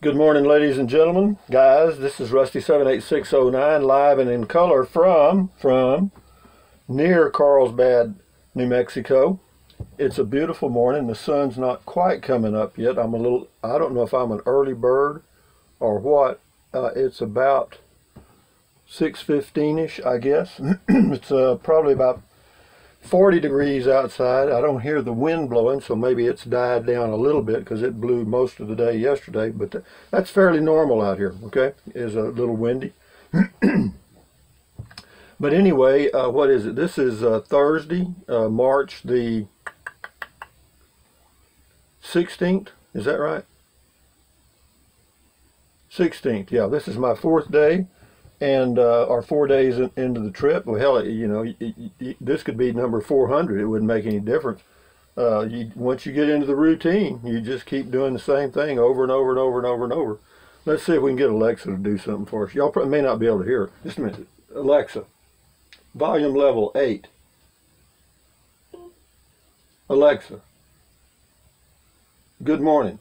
Good morning, ladies and gentlemen, guys. This is Rusty78609 live and in color from near Carlsbad, New Mexico. It's a beautiful morning. The sun's not quite coming up yet. I don't know if I'm an early bird or what. It's about 6:15ish, I guess. It's probably about 40 degrees outside. I don't hear the wind blowing, so maybe it's died down a little bit because it blew most of the day yesterday, but that's fairly normal out here, okay? It's a little windy. But anyway, what is it? This is Thursday, March the 16th. Is that right? 16th, yeah. This is my fourth day. And our 4 days into the trip. Well, hell, you know, this could be number 400. It wouldn't make any difference. Once you get into the routine, you just keep doing the same thing over and over and over and over and over. Let's see if we can get Alexa to do something for us. Y'all may not be able to hear it. Just a minute. Alexa, volume level 8. Alexa, good morning.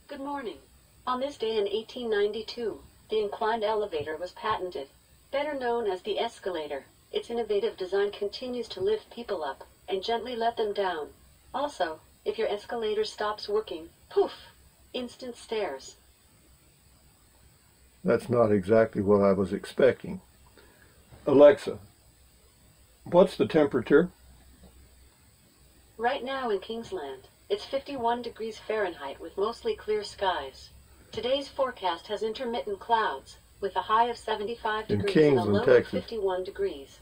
Good morning. On this day in 1892, the inclined elevator was patented, better known as the escalator. Its innovative design continues to lift people up and gently let them down. Also, if your escalator stops working, poof, instant stairs. That's not exactly what I was expecting. Alexa, what's the temperature? Right now in Kingsland, it's 51 degrees Fahrenheit with mostly clear skies. Today's forecast has intermittent clouds, with a high of 75 degrees and a low of 51 degrees.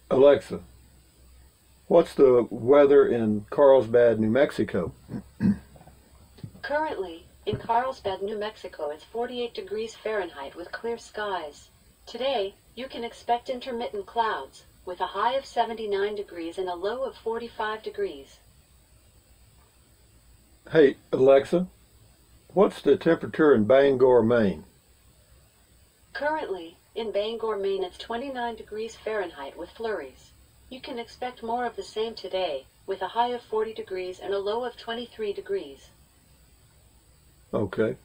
Alexa, what's the weather in Carlsbad, New Mexico? Currently, in Carlsbad, New Mexico, it's 48 degrees Fahrenheit with clear skies. Today, you can expect intermittent clouds, with a high of 79 degrees and a low of 45 degrees. Hey, Alexa, what's the temperature in Bangor, Maine? Currently, in Bangor, Maine, it's 29 degrees Fahrenheit with flurries. You can expect more of the same today, with a high of 40 degrees and a low of 23 degrees. Okay.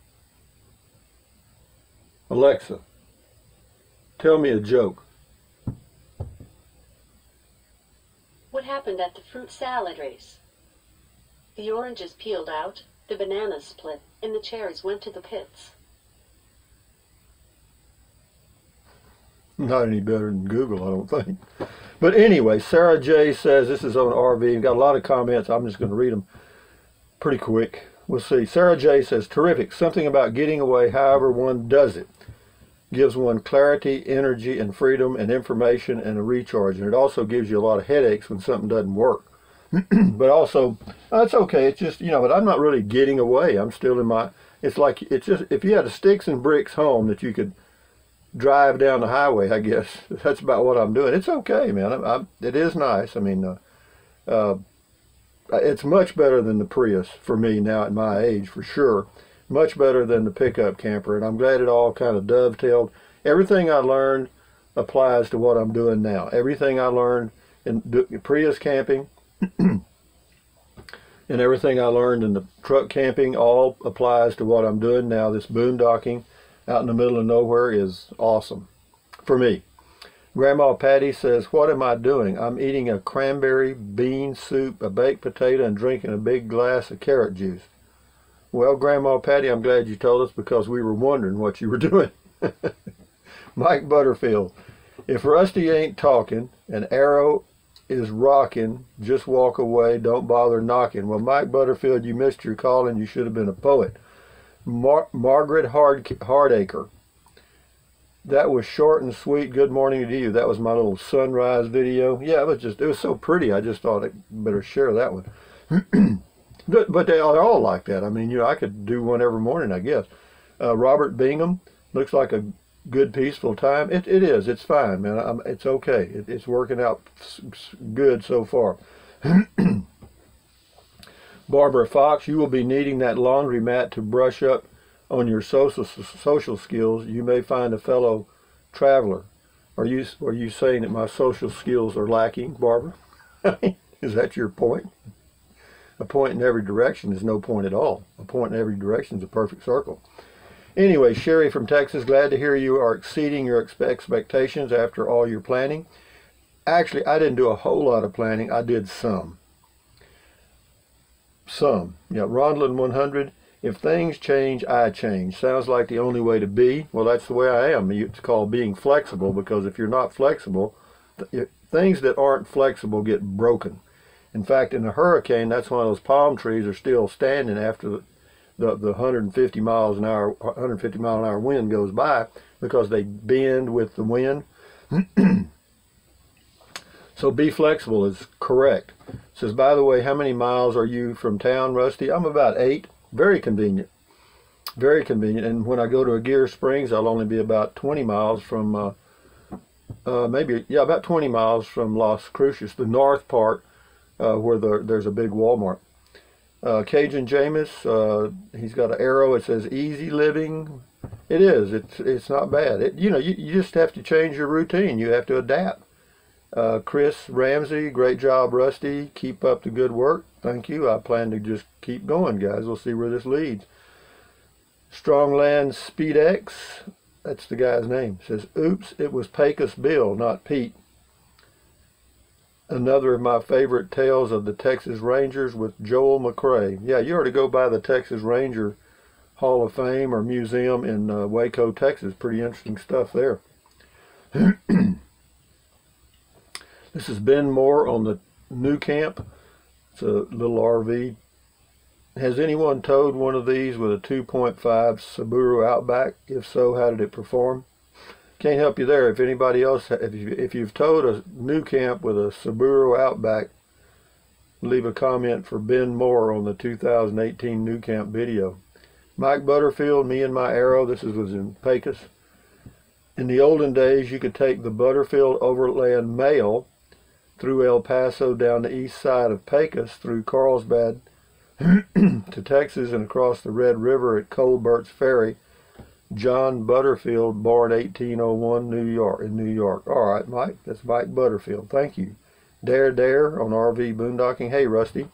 Alexa, tell me a joke. What happened at the fruit salad race? The oranges peeled out, the bananas split, and the cherries went to the pits. Not any better than Google, I don't think. But anyway, Sarah J says, this is on RV, and got a lot of comments. I'm just going to read them pretty quick. We'll see. Sarah J says, terrific. Something about getting away however one does it. Gives one clarity, energy, and freedom, and information, and a recharge. And it also gives you a lot of headaches when something doesn't work. But also, it's okay. It's just, you know, but I'm not really getting away. I'm still in my, it's like, it's just, if you had a sticks and bricks home that you could drive down the highway, I guess, that's about what I'm doing. It's okay, man. It is nice. I mean, it's much better than the Prius for me now at my age, for sure. Much better than the pickup camper. And I'm glad it all kind of dovetailed. Everything I learned applies to what I'm doing now. Everything I learned in Prius camping, and everything I learned in the truck camping all applies to what I'm doing now. This boondocking out in the middle of nowhere is awesome for me. Grandma Patty says, what am I doing? I'm eating a cranberry bean soup, a baked potato, and drinking a big glass of carrot juice. Well, Grandma Patty, I'm glad you told us because we were wondering what you were doing. Mike Butterfield, if Rusty ain't talking and Arrow is rocking, just walk away, don't bother knocking. Well, Mike Butterfield, you missed your call and you should have been a poet. Margaret Hardacre, that was short and sweet. Good morning to you. That was my little sunrise video. Yeah, it was so pretty. I just thought I better share that one. But they are all like that. I mean, you know, I could do one every morning, I guess. Robert Bingham, looks like a good peaceful time. It is. It's fine, man. It's okay. It's working out good so far. Barbara Fox, you will be needing that laundry mat to brush up on your social skills. You may find a fellow traveler. Are you saying that my social skills are lacking, Barbara? Is that your point? A point in every direction is no point at all. A point in every direction is a perfect circle. Anyway, Sherry from Texas, glad to hear you are exceeding your expectations after all your planning. Actually, I didn't do a whole lot of planning. I did some. Yeah, Rondlin 100, if things change, I change. Sounds like the only way to be. Well, that's the way I am. It's called being flexible, because if you're not flexible, things that aren't flexible get broken. In fact, in a hurricane, that's why those palm trees are still standing after the 150 miles an hour, 150 mile an hour wind goes by, because they bend with the wind. So be flexible is correct. It says, by the way, how many miles are you from town, Rusty? I'm about 8. Very convenient. Very convenient. And when I go to Aguirre Springs, I'll only be about 20 miles from, about 20 miles from Las Cruces, the north part, where there's a big Walmart. Cajun Jameis, he's got an arrow. It says easy living. It is. It's not bad. You just have to change your routine. You have to adapt. Chris Ramsey, great job, Rusty. Keep up the good work. Thank you. I plan to just keep going, guys. We'll see where this leads. Strongland SpeedX, that's the guy's name, says, oops, it was Pecos Bill, not Pete. Another of my favorite tales of the Texas Rangers with Joel McCray. Yeah, you ought to go by the Texas Ranger Hall of Fame or Museum in Waco, Texas. Pretty interesting stuff there. This is Ben Moore on the New Camp. It's a little RV. Has anyone towed one of these with a 2.5 Subaru Outback? If so, how did it perform? Can't help you there. If anybody else, if you've towed a New Camp with a Subaru Outback, leave a comment for Ben Moore on the 2018 New Camp video. Mike Butterfield, me and my arrow. This was in Pecos. In the olden days, you could take the Butterfield Overland Mail through El Paso down the east side of Pecos through Carlsbad to Texas and across the Red River at Colbert's Ferry. John Butterfield, born 1801, New York. All right, Mike, that's Mike Butterfield. Thank you. Dare on RV boondocking. Hey, Rusty.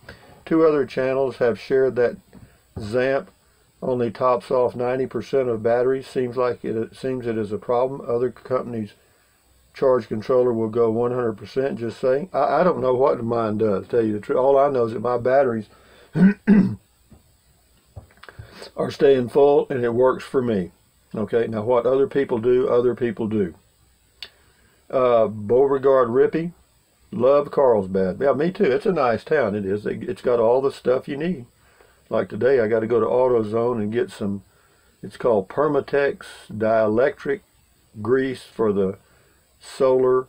2 other channels have shared that ZAMP only tops off 90% of batteries. Seems it is a problem. Other companies' charge controller will go 100%. Just saying. I don't know what mine does. Tell you the truth. All I know is that my batteries are staying full, and it works for me. Okay. Now, what other people do, other people do. Beauregard Rippey, love Carlsbad. Yeah, me too. It's a nice town. It is. It's got all the stuff you need. Like today, I got to go to AutoZone and get some. It's called Permatex dielectric grease for the solar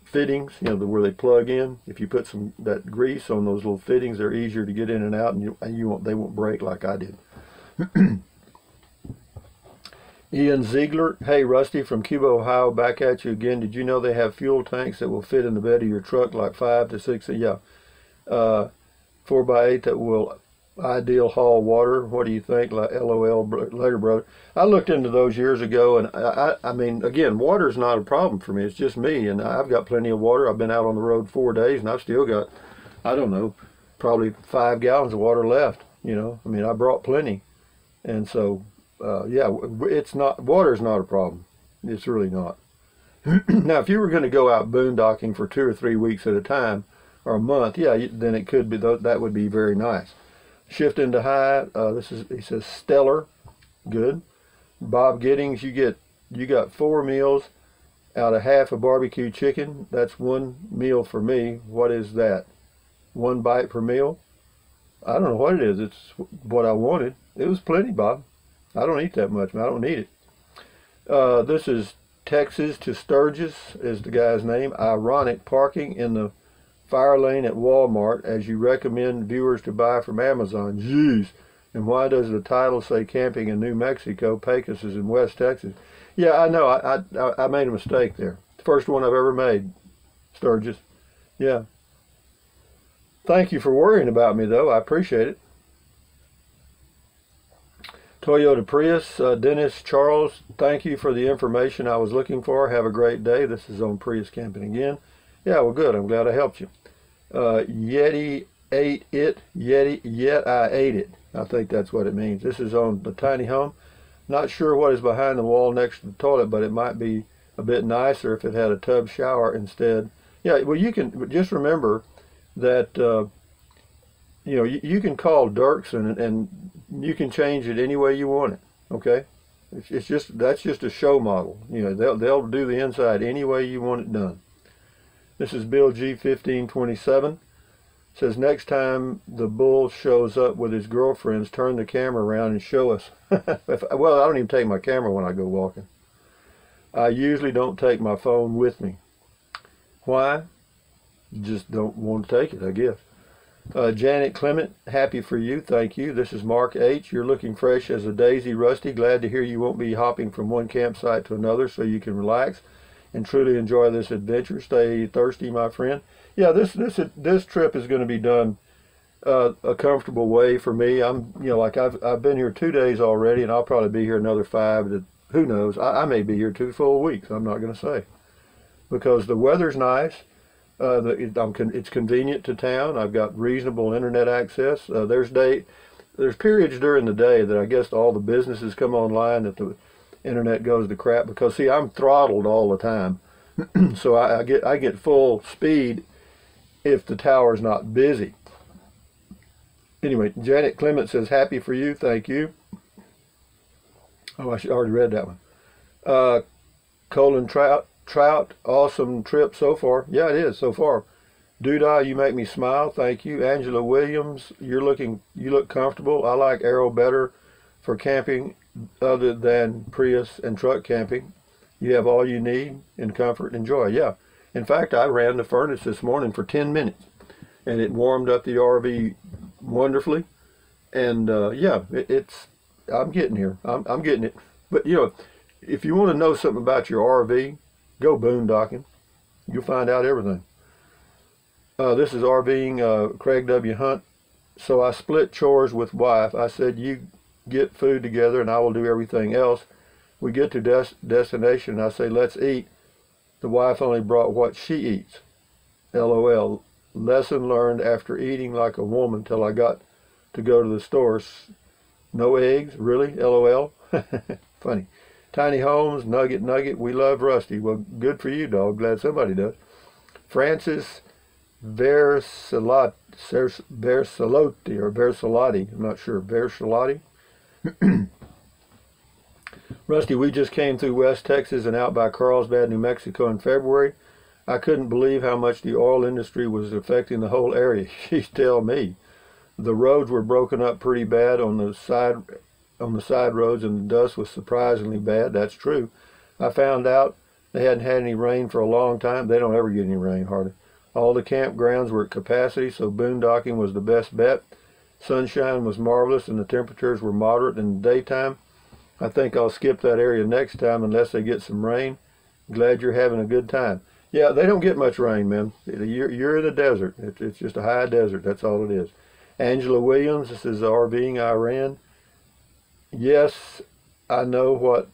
fittings, where they plug in. If you put that grease on those little fittings, they're easier to get in and out, and they won't break like I did. Ian Ziegler, hey Rusty from Cuba, Ohio, back at you again. Did you know they have fuel tanks that will fit in the bed of your truck, like 5 to 6? Yeah, 4x8 that will ideal haul water. What do you think? Like, LOL, later, brother. I looked into those years ago, and I mean, again, water's not a problem for me. It's just me, and I've got plenty of water. I've been out on the road 4 days, and I've still got, I don't know, probably 5 gallons of water left. I mean, I brought plenty, and so yeah, water's not a problem. It's really not. Now, if you were going to go out boondocking for 2 or 3 weeks at a time, or a month, yeah, then it could be, that would be very nice. Shift into high. He says stellar, good. Bob Giddings, you got 4 meals out of half a barbecue chicken. That's 1 meal for me. What is that? 1 bite per meal? I don't know what it is. It's what I wanted. It was plenty, Bob. I don't eat that much. I don't need it. This is Texas to Sturgis is the guy's name. Ironic parking in the fire lane at Walmart as you recommend viewers to buy from Amazon. Jeez. And why does the title say camping in New Mexico? Pecos is in West Texas. Yeah, I know. I made a mistake there. The first one I've ever made. Sturgis. Yeah. Thank you for worrying about me, though. I appreciate it. Toyota Prius, Dennis Charles, thank you for the information I was looking for. Have a great day. This is on Prius Camping again. Yeah, well, good. I'm glad I helped you. Yeti ate it, yet I ate it. I think that's what it means. This is on the tiny home. Not sure what is behind the wall next to the toilet, but it might be a bit nicer if it had a tub shower instead. Yeah, well, you can just remember that you can call Dirks and you can change it any way you want it. Okay, it's just that's just a show model. They'll do the inside any way you want it done. This is Bill G 1527. Says next time the bull shows up with his girlfriends, turn the camera around and show us. Well, I don't even take my camera when I go walking. I usually don't take my phone with me. Why? Just don't want to take it, I guess. Janet Clement, happy for you, thank you. This is Mark H. You're looking fresh as a daisy, Rusty. Glad to hear you won't be hopping from one campsite to another, so you can relax and truly enjoy this adventure. Stay thirsty, my friend. Yeah, this trip is going to be done a comfortable way for me. Like I've been here 2 days already, and I'll probably be here another 5. Who knows? I may be here 2 full weeks. I'm not going to say, because the weather's nice. It's convenient to town. I've got reasonable internet access. There's periods during the day that I guess all the businesses come online that the internet goes to crap, because see, I'm throttled all the time. So I get full speed if the tower's not busy. Anyway, Janet Clement says happy for you, thank you. Oh, I already read that one. Colin Trout, awesome trip so far. Yeah, it is so far. Doodah, you make me smile, thank you. Angela Williams, you look comfortable. I like Arrow better for camping other than Prius and truck camping. You have all you need in comfort and joy. Yeah. In fact, I ran the furnace this morning for 10 minutes, and it warmed up the RV wonderfully. And yeah, I'm getting here. I'm getting it. But if you want to know something about your RV, go boondocking. You'll find out everything. This is RVing Craig W. Hunt. So I split chores with wife. I said, you get food together and I will do everything else. We get to destination and I say, let's eat. The wife only brought what she eats. LOL. Lesson learned after eating like a woman till I got to go to the stores. No eggs? Really? LOL. Funny. Tiny Homes, Nugget. We love Rusty. Well, good for you, dog. Glad somebody does. Francis Verselotti, or Verselotti. I'm not sure. Verselotti. Rusty, we just came through West Texas and out by Carlsbad, New Mexico in February. I couldn't believe how much the oil industry was affecting the whole area. She's telling me. The roads were broken up pretty bad on the side roads, and the dust was surprisingly bad. That's true. I found out they hadn't had any rain for a long time. They don't ever get any rain, hardly. All the campgrounds were at capacity, so boondocking was the best bet. Sunshine was marvelous, and the temperatures were moderate in the daytime. I think I'll skip that area next time unless they get some rain. Glad you're having a good time. Yeah, they don't get much rain, man. You're in the desert. It's just a high desert. That's all it is. Angela Williams, this is RVing Iran. Yes, I know what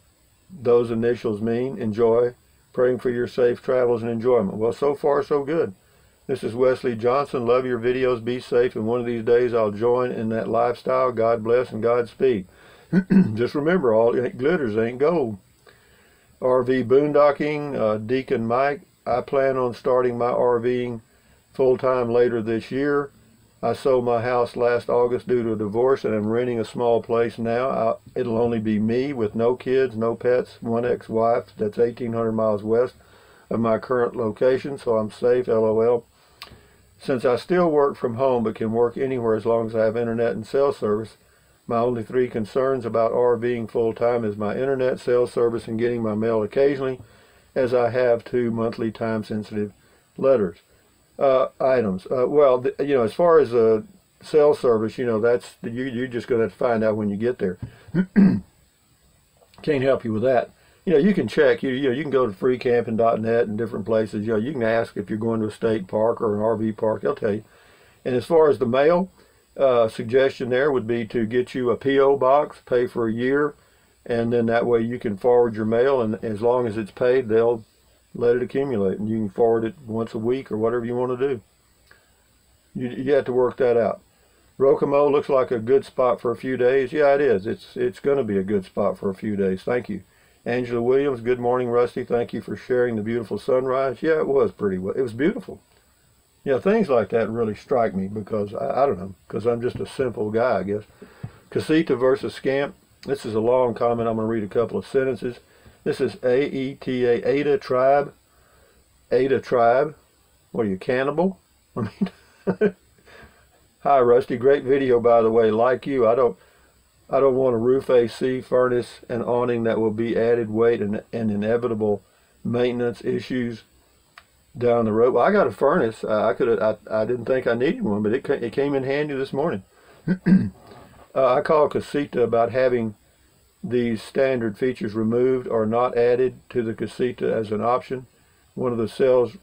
those initials mean. Enjoy. Praying for your safe travels and enjoyment. Well, so far, so good. This is Wesley Johnson. Love your videos. Be safe. And one of these days, I'll join in that lifestyle. God bless and Godspeed. Just remember, all glitters ain't gold. RV boondocking, Deacon Mike. I plan on starting my RVing full-time later this year. I sold my house last August due to a divorce, and I'm renting a small place now. It'll only be me with no kids, no pets, one ex-wife. That's 1,800 miles west of my current location, so I'm safe, LOL. Since I still work from home but can work anywhere as long as I have internet and cell service, my only 3 concerns about RVing full-time is my internet, cell service, and getting my mail occasionally, as I have 2 monthly time-sensitive letters. Items. Well, as far as cell service, that's you're just going to have to find out when you get there. Can't help you with that. You can check. You can go to freecamping.net and different places. You can ask if you're going to a state park or an RV park. They'll tell you. And as far as the mail, suggestion there would be to get you a P.O. box, pay for a year, and then that way you can forward your mail, and as long as it's paid, they'll let it accumulate, and you can forward it once a week or whatever you want to do. You have to work that out. Rokomo looks like a good spot for a few days. Yeah, it is. It's going to be a good spot for a few days. Thank you. Angela Williams, good morning, Rusty. Thank you for sharing the beautiful sunrise. Yeah, it was pretty well. It was beautiful. Yeah, things like that really strike me because, I don't know, because I'm just a simple guy, I guess. Casita versus Scamp. This is a long comment. I'm going to read a couple of sentences. This is AETA, Ada Tribe. Ada Tribe. What are you, cannibal? I mean, hi, Rusty. Great video, by the way. Like you, I don't want a roof AC, furnace, and awning that will be added weight and inevitable maintenance issues down the road. Well, I got a furnace. I didn't think I needed one, but it came in handy this morning. I called Casita about having these standard features removed or not added to the Casita as an option. One of the sales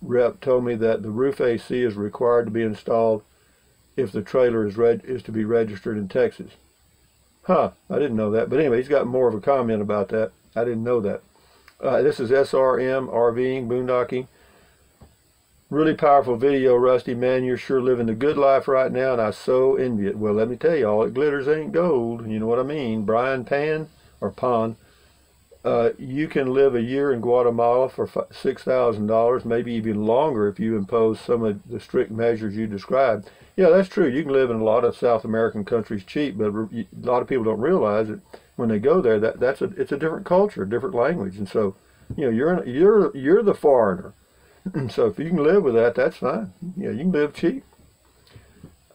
rep told me that the roof AC is required to be installed if the trailer is to be registered in Texas. Huh, I didn't know that. But anyway, he's got more of a comment about that. I didn't know that. This is SRM, RVing, boondocking. Really powerful video, Rusty. Man, you're sure living the good life right now, and I so envy it. Well, let me tell you, all that glitters ain't gold. You know what I mean? Brian Pan, or Pon, you can live a year in Guatemala for $6,000, maybe even longer if you impose some of the strict measures you described. Yeah, that's true. You can live in a lot of South American countries cheap, but a lot of people don't realize that when they go there, it's a different culture, different language, and so you're the foreigner. So if you can live with that, that's fine. Yeah, you can live cheap.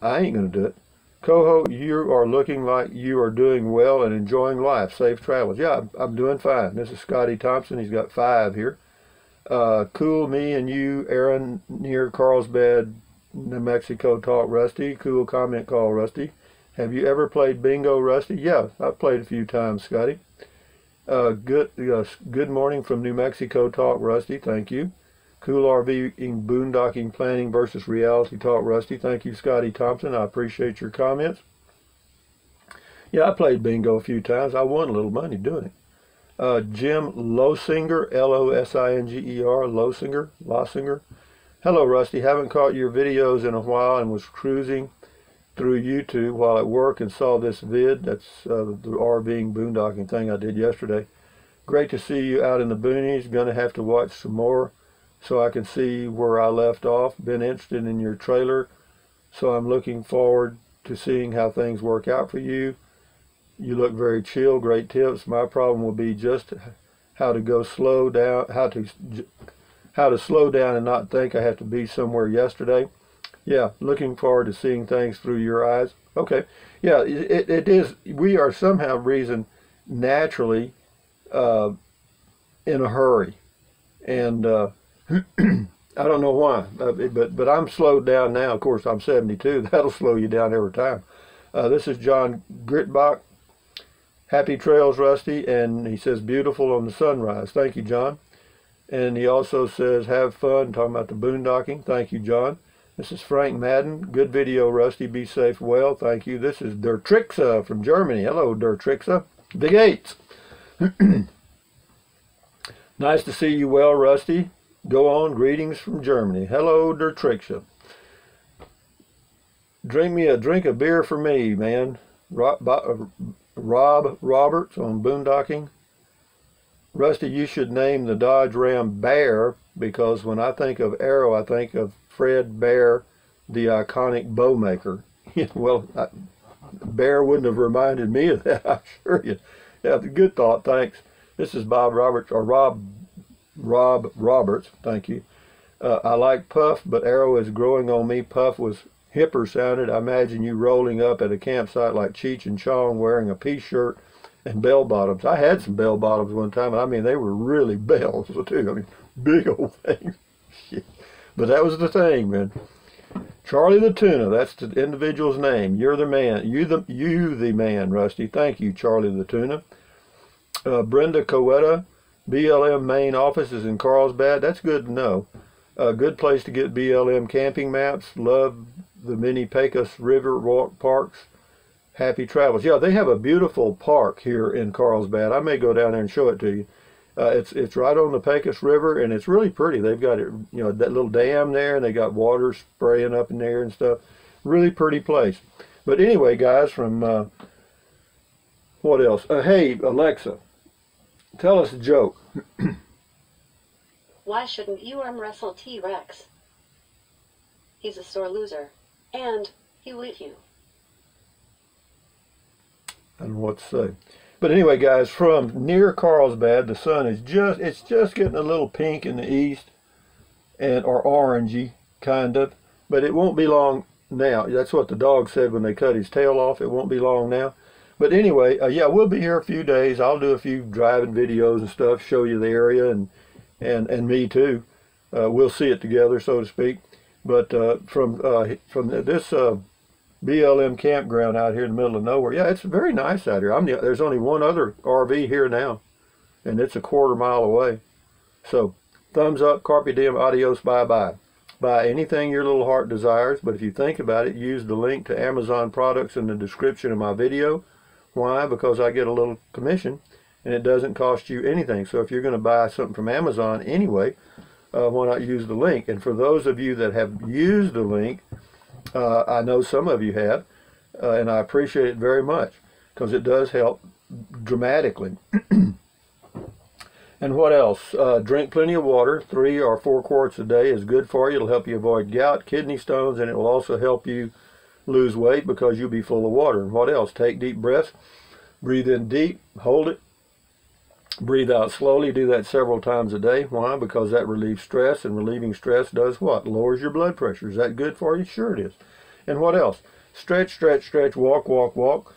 I ain't gonna do it. Coho, you are looking like you are doing well and enjoying life. Safe travels. Yeah, I'm doing fine. This is Scotty Thompson. He's got 5 here. Cool, me and you, Aaron, near Carlsbad, New Mexico, talk, Rusty. Cool comment, call, Rusty. Have you ever played bingo, Rusty? Yeah, I've played a few times, Scotty. Good morning from New Mexico, talk, Rusty. Thank you. Cool RVing, boondocking, planning versus reality talk, Rusty. Thank you, Scotty Thompson. I appreciate your comments. Yeah, I played bingo a few times. I won a little money doing it. Jim Losinger, L-O-S-I-N-G-E-R, Losinger. Hello, Rusty. Haven't caught your videos in a while and was cruising through YouTube while at work and saw this vid. That's the RVing, boondocking thing I did yesterday. Great to see you out in the boonies. Gonna have to watch some more so I can see where I left off. Been interested in your trailer, so I'm looking forward to seeing how things work out for you. You look very chill. Great tips. My problem will be just how to go slow down, how to slow down and not think I have to be somewhere yesterday. Yeah, looking forward to seeing things through your eyes. Okay. Yeah, it is. We are somehow reason naturally in a hurry, and I don't know why, but I'm slowed down now. Of course, I'm 72. That'll slow you down every time. This is John Gritbach. Happy trails, Rusty, and he says beautiful on the sunrise. Thank you, John. And he also says have fun, talking about the boondocking. Thank you, John. This is Frank Madden. Good video, Rusty. Be safe, well. Thank you. This is Dertrixa from Germany. Hello, Dertrixa. Big 8s. Nice to see you well, Rusty. Go on, greetings from Germany. Hello, Dertrixa. Drink a beer for me, man. Rob Roberts on boondocking. Rusty, you should name the Dodge Ram Bear, because when I think of Arrow, I think of Fred Bear, the iconic bow maker. Well, Bear wouldn't have reminded me of that, I assure you. Yeah, good thought, thanks. This is Bob Roberts, or Rob Roberts, thank you. I like Puff, but Arrow is growing on me. Puff was hipper sounded. I imagine you rolling up at a campsite like Cheech and Chong wearing a P-shirt and bell bottoms. I had some bell bottoms one time, and I mean, they were really bells too. I mean, big old things. But that was the thing, man. Charlie the Tuna, that's the individual's name. You're the man. You the man, Rusty. Thank you, Charlie the Tuna. Brenda Coetta, BLM main office is in Carlsbad. That's good to know. A good place to get BLM camping maps. Love the mini Pecos River walk parks. Happy travels. Yeah, they have a beautiful park here in Carlsbad. I may go down there and show it to you. It's right on the Pecos River, and it's really pretty. They've got it, you know, that little dam there, and they got water spraying up in there and stuff. Really pretty place. But anyway, guys, from what else? Hey, Alexa, tell us a joke. Why shouldn't you arm wrestle T-Rex? He's a sore loser, and he will eat you. I don't know what to say. But anyway, guys, from near Carlsbad, the sun is it's just getting a little pink in the east, or orangey, kind of. But it won't be long now. That's what the dog said when they cut his tail off. It won't be long now. But anyway, yeah, we'll be here a few days. I'll do a few driving videos and stuff, show you the area, and me too. We'll see it together, so to speak. But from this BLM campground out here in the middle of nowhere, yeah, it's very nice out here. There's only one other RV here now, and it's a quarter-mile away. So, thumbs up, carpe diem, adios, bye-bye. Buy anything your little heart desires, but if you think about it, use the link to Amazon products in the description of my video. Why? Because I get a little commission, and it doesn't cost you anything. So if you're going to buy something from Amazon anyway, why not use the link? And for those of you that have used the link, I know some of you have, and I appreciate it very much, because it does help dramatically. And what else? Drink plenty of water. 3 or 4 quarts a day is good for you. It'll help you avoid gout, kidney stones, and it will also help you lose weight because you'll be full of water. And what else? Take deep breaths. Breathe in deep. Hold it. Breathe out slowly. Do that several times a day. Why? Because that relieves stress, and relieving stress does what? Lowers your blood pressure. Is that good for you? Sure it is. And what else? Stretch, stretch, stretch. Walk, walk, walk.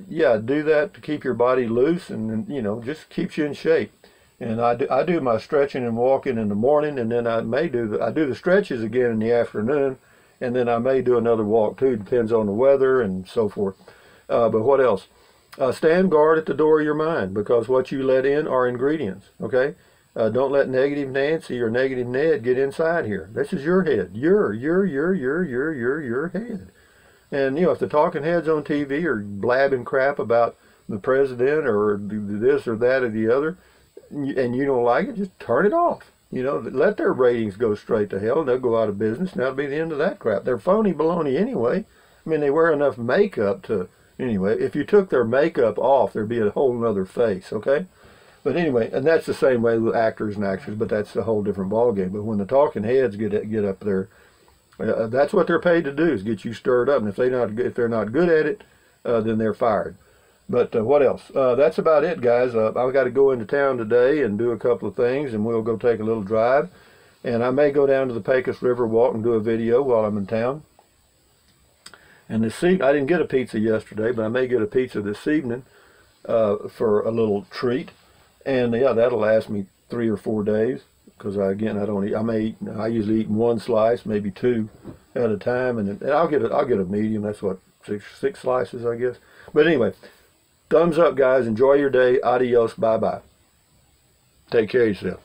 Yeah, do that to keep your body loose, and you know, just keeps you in shape. And I do my stretching and walking in the morning, and then I do the stretches again in the afternoon, and then I may do another walk too. Depends on the weather and so forth. But what else? Stand guard at the door of your mind, because what you let in are ingredients. Okay? Don't let negative Nancy or negative Ned get inside here. This is your head. Your head. And you know, if the talking heads on TV are blabbing crap about the president or this or that or the other, and you don't like it, just turn it off. You know, let their ratings go straight to hell, and they'll go out of business, and that'll be the end of that crap. They're phony baloney anyway. I mean, they wear enough makeup to, anyway, if you took their makeup off, there'd be a whole nother face, okay? But anyway, and that's the same way with actors and actresses, but that's a whole different ballgame. But when the talking heads get up there, that's what they're paid to do, is get you stirred up. And if they're not good at it, then they're fired. But what else? That's about it, guys. I've got to go into town today and do a couple of things, and we'll go take a little drive. And I may go down to the Pecos River Walk and do a video while I'm in town. And this evening, I didn't get a pizza yesterday, but I may get a pizza this evening for a little treat. And yeah, that'll last me 3 or 4 days, because I don't eat. I usually eat 1 slice, maybe 2 at a time, and I'll get a medium. That's what, six slices, I guess. But anyway. Thumbs up, guys. Enjoy your day. Adios. Bye-bye. Take care of yourself.